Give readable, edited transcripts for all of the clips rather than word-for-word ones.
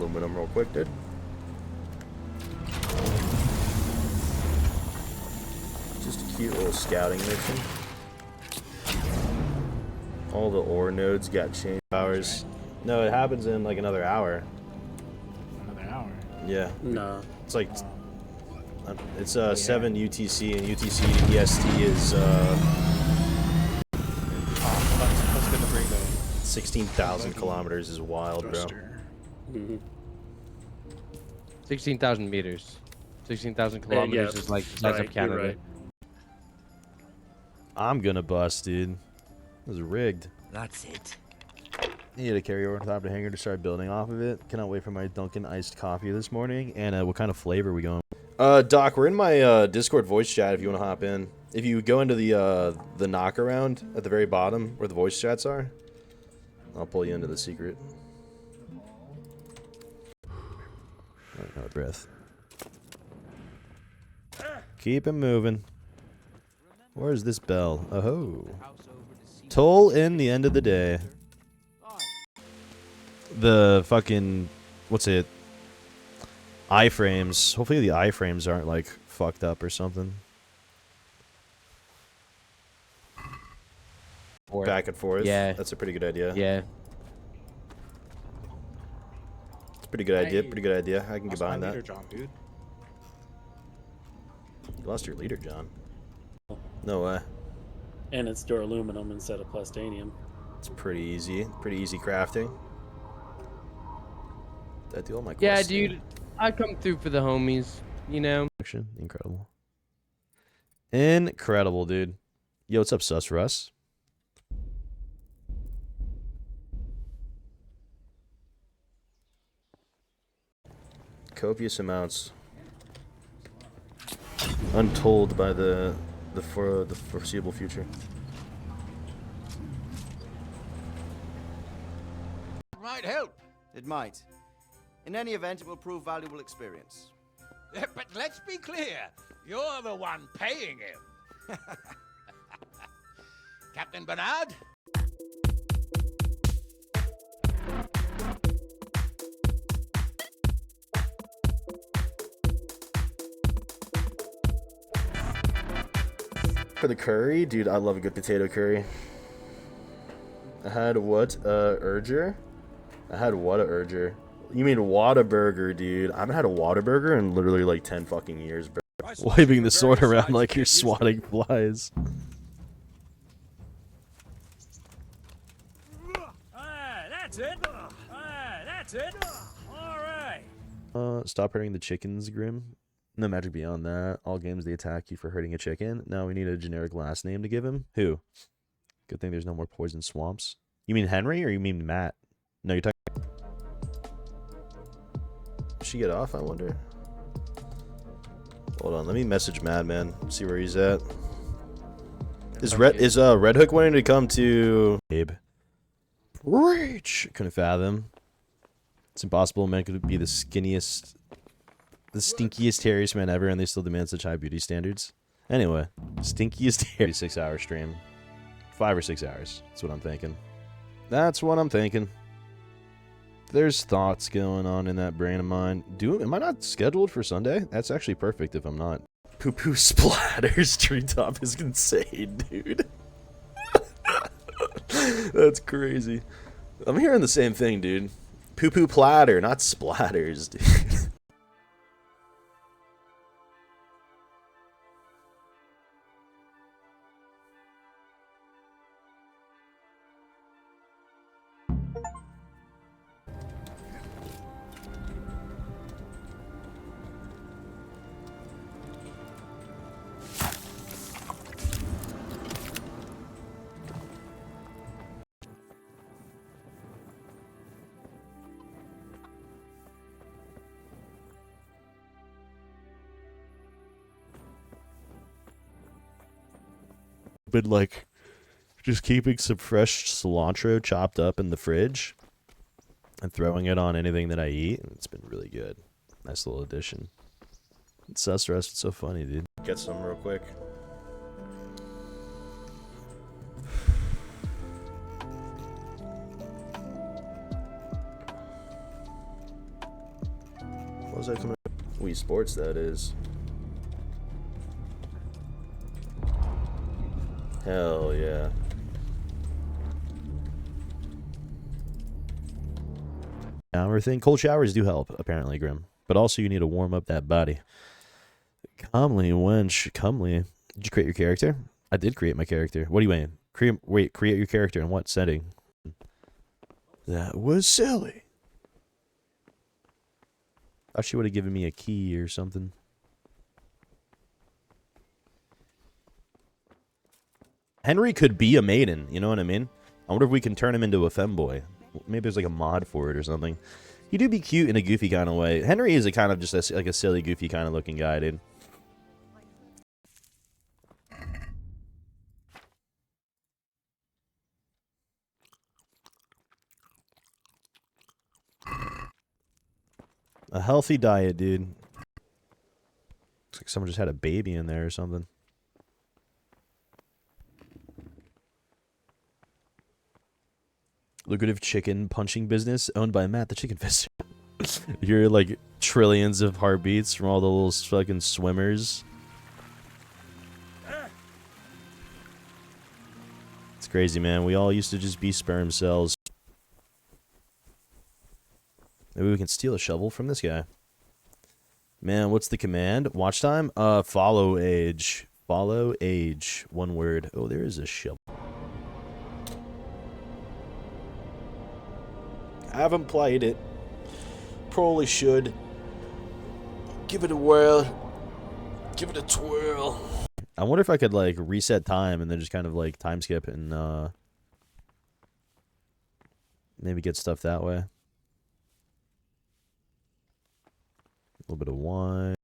aluminum real quick, dude. Just a cute little scouting mission. All the ore nodes got change hours. No, it happens in like another hour. Another hour? Yeah. No. It's like it's 7 UTC and UTC EST is That's gonna bring the 16,000 kilometers is wild, bro. Mm-hmm. 16,000 meters. 16,000 kilometers is like the size of Canada. Right. I'm gonna bust, dude. It was rigged. That's it. Needed a carryover on top of the hanger to start building off of it. Cannot wait for my Dunkin' iced coffee this morning. And what kind of flavor are we going? Doc, we're in my Discord voice chat if you want to hop in. If you go into the knock around at the very bottom where the voice chats are, I'll pull you into the secret. Out of breath. Keep it moving. Where's this bell? Oh. Toll in the end of the day. The fucking, what's it? iframes. Hopefully the iframes aren't like fucked up or something. Back and forth. Yeah. That's a pretty good idea. Yeah. It's a pretty good idea. Pretty good idea. I can get behind that. Leader, John, dude. You lost your leader, John. No way. And it's duraluminum instead of plastanium. It's pretty easy. Pretty easy crafting. Did I do all my Yeah, quests? dude. I come through for the homies, you know. Incredible. Incredible, dude. Yo, what's up, Sus Russ? Copious amounts. Untold by the foreseeable future. It might help. It might. In any event, it will prove valuable experience. But let's be clear, you're the one paying him. Captain Bernard? For the curry, dude, I love a good potato curry. I had what urger? I had what a urger. You mean Whataburger, dude? I haven't had a Whataburger in literally like 10 fucking years, bro. Waving the sword around like you're swatting flies. That's it. That's it. All right. Stop hurting the chickens, Grim. No magic beyond that. All games they attack you for hurting a chicken. Now we need a generic last name to give him. Who? Good thing there's no more poison swamps. You mean Henry or you mean Matt? No, you're talking. Did she get off, I wonder? Hold on, let me message Madman, see where he's at. Is Red Hook wanting to come to Abe? Reach! Couldn't fathom. It's impossible. Men could be the skinniest, the stinkiest, hairiest man ever, and they still demand such high beauty standards. Anyway, stinkiest hair. 6-hour stream. 5 or 6 hours. That's what I'm thinking. That's what I'm thinking. There's thoughts going on in that brain of mine. Am I not scheduled for Sunday? That's actually perfect if I'm not. Poo-poo splatters. Treetop is insane, dude. That's crazy. I'm hearing the same thing, dude. Poo-poo platter, not splatters, dude. Been like just keeping some fresh cilantro chopped up in the fridge and throwing it on anything that I eat. It's been really good. Nice little addition. Sus Rest, it's so funny, dude. Get some real quick. was that coming? Wii Sports, that is. Hell yeah. Shower thing. Cold showers do help, apparently, Grim. But also, you need to warm up that body. Comely, wench. Comely. Did you create your character? I did create my character. What are you waiting? Create your character in what setting? That was silly. I she would have given me a key or something. Henry could be a maiden, you know what I mean? I wonder if we can turn him into a femboy. Maybe there's like a mod for it or something. He do be cute in a goofy kind of way. Henry is a kind of just like a silly, goofy kind of looking guy, dude. A healthy diet, dude. Looks like someone just had a baby in there or something. Lucrative chicken punching business owned by Matt the Chicken Fister. You're like trillions of heartbeats from all the little fucking swimmers. It's crazy, man. We all used to just be sperm cells. Maybe we can steal a shovel from this guy. Man, what's the command? Watch time? Follow age. Follow age. One word. Oh, there is a shovel. I haven't played it. Probably should. Give it a whirl. Give it a twirl. I wonder if I could like reset time and then just kind of like time skip and maybe get stuff that way. A little bit of wine.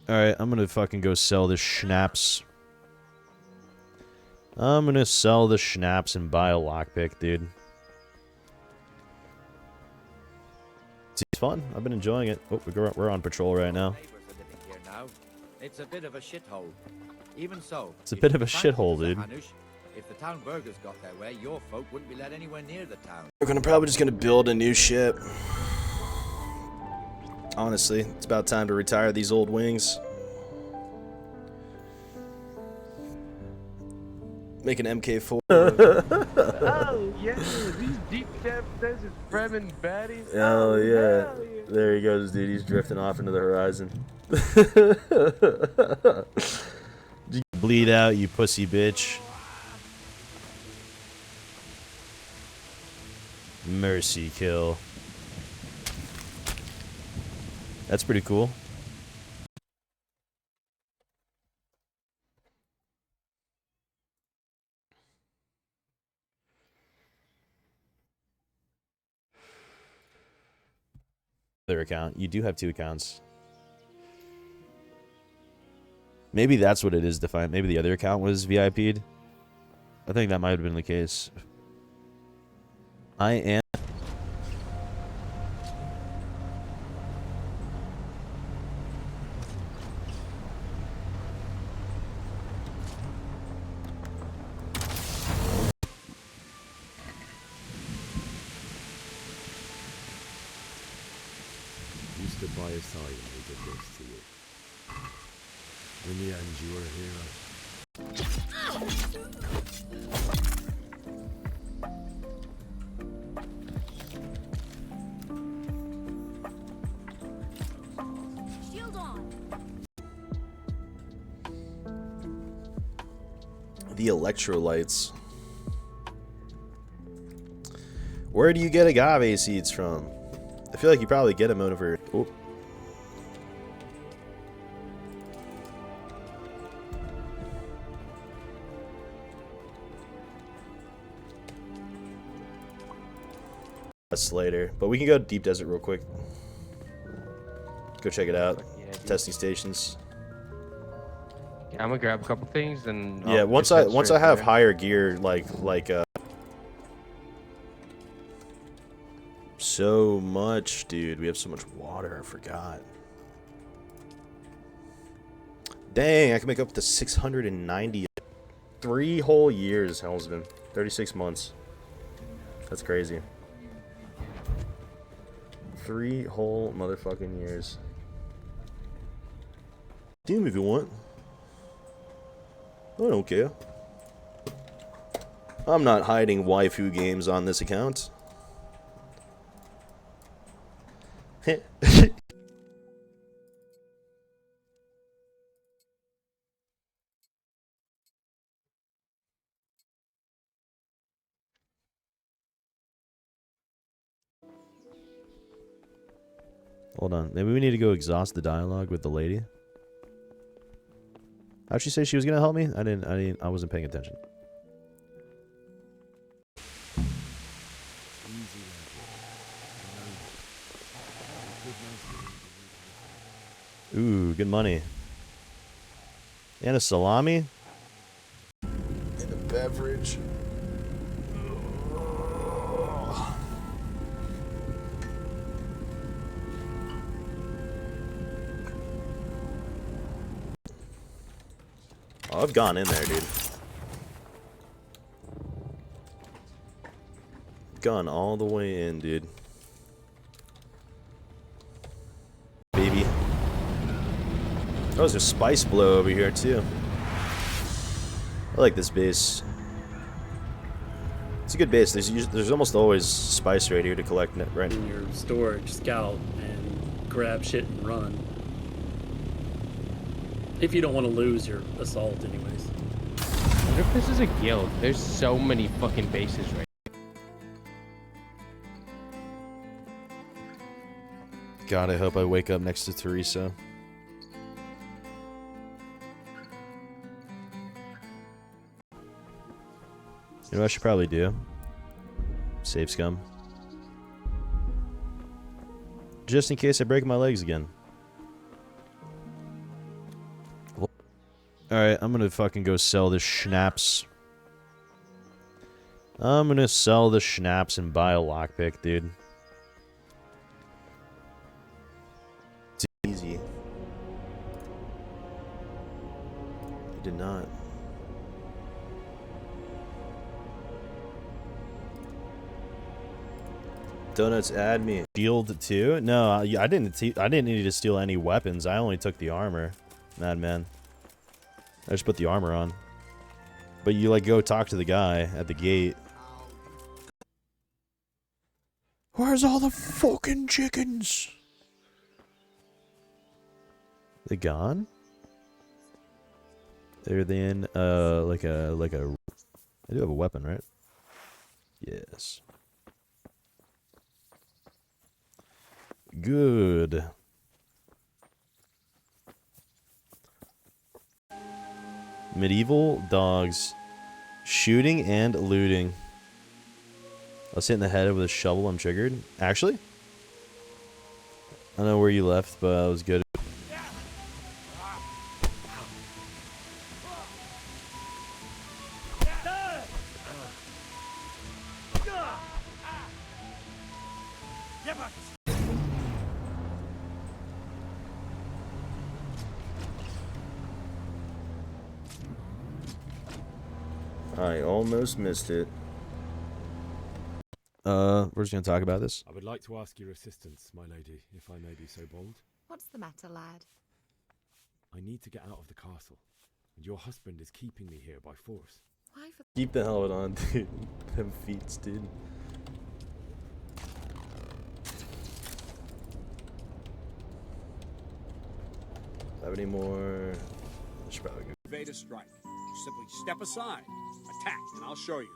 Alright, I'm gonna fucking go sell this schnapps. I'm gonna sell the schnapps and buy a lockpick, dude. It's fun. I've been enjoying it. Oh, we're on patrol right now. It's a bit of a shithole. Even so, It's a bit of a shithole, dude. If the town burghers got their way, your folk wouldn't be let anywhere near the town. We're probably just gonna build a new ship. Honestly, it's about time to retire these old wings. Make an MK4. Oh, yeah, these deep depth desert Fremen baddies. Oh, yeah. There he goes, dude. He's drifting off into the horizon. You bleed out, you pussy bitch. Mercy kill. That's pretty cool. Other account. You do have 2 accounts. Maybe that's what it is defined. Maybe the other account was VIP'd. I think that might have been the case. I am. Used to by your side and we did this to you. In the end, you were a hero. Shield on. The electrolytes. Where do you get agave seeds from? I feel like you probably get them over. Oh. That's later, but we can go to Deep Desert real quick. Go check it out. Yeah, Testing stations. I'm gonna grab a couple things and Yeah, once I have higher gear, like so much, dude. We have so much water. I forgot. Dang, I can make up to 690. 3 whole years, Helmsman. 36 months. That's crazy. 3 whole motherfucking years. Team if you want. I don't care. I'm not hiding waifu games on this account. Hold on. Maybe we need to go exhaust the dialogue with the lady. How'd she say she was gonna help me? I wasn't paying attention. Ooh, good money. And a salami. And a beverage. Oh, I've gone in there, dude. Gone all the way in, dude. Baby. Oh, there's a spice blow over here, too. I like this base. It's a good base. There's almost always spice right here to collect, right? In your storage, scout, and grab shit and run. If you don't want to lose your assault, anyways. I wonder if this is a guild. There's so many fucking bases right God, I hope I wake up next to Teresa. You know what I should probably do? Save scum. Just in case I break my legs again. Alright, I'm gonna fucking go sell this schnapps. I'm gonna sell the schnapps and buy a lockpick, dude. It's easy. I did not. Donuts add me. Shield too? No, I didn't need to steal any weapons. I only took the armor. Madman. I just put the armor on. But you like go talk to the guy at the gate. Where's all the fucking chickens? They gone? They're then like a I do have a weapon, right? Yes. Good. Medieval dogs. Shooting and looting. I was hitting the head with a shovel, I'm triggered. Actually? I don't know where you left, but I was good. I almost missed it. We're just gonna talk about this. I would like to ask your assistance, my lady, if I may be so bold. What's the matter, lad? I need to get out of the castle, and your husband is keeping me here by force. Why for Keep the helmet on, dude. Them feet, dude. Have any more? I should probably go. Evade a strike. Simply step aside, attack, and I'll show you.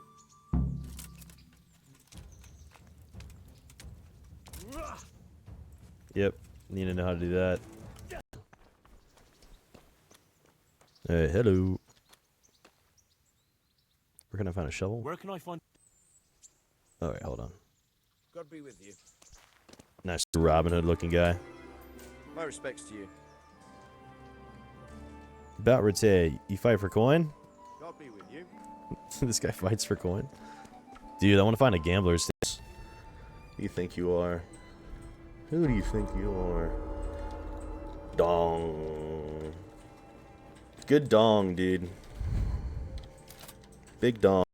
Yep, need to know how to do that. Hey, hello. Where can I find a shovel? Where can I find? Alright, hold on. God be with you. Nice Robin Hood looking guy. My respects to you. About Rete, you fight for coin? God be with you. This guy fights for coin? Dude, I want to find a gambler's stance. Who do you think you are? Who do you think you are? Dong. Good dong, dude. Big dong.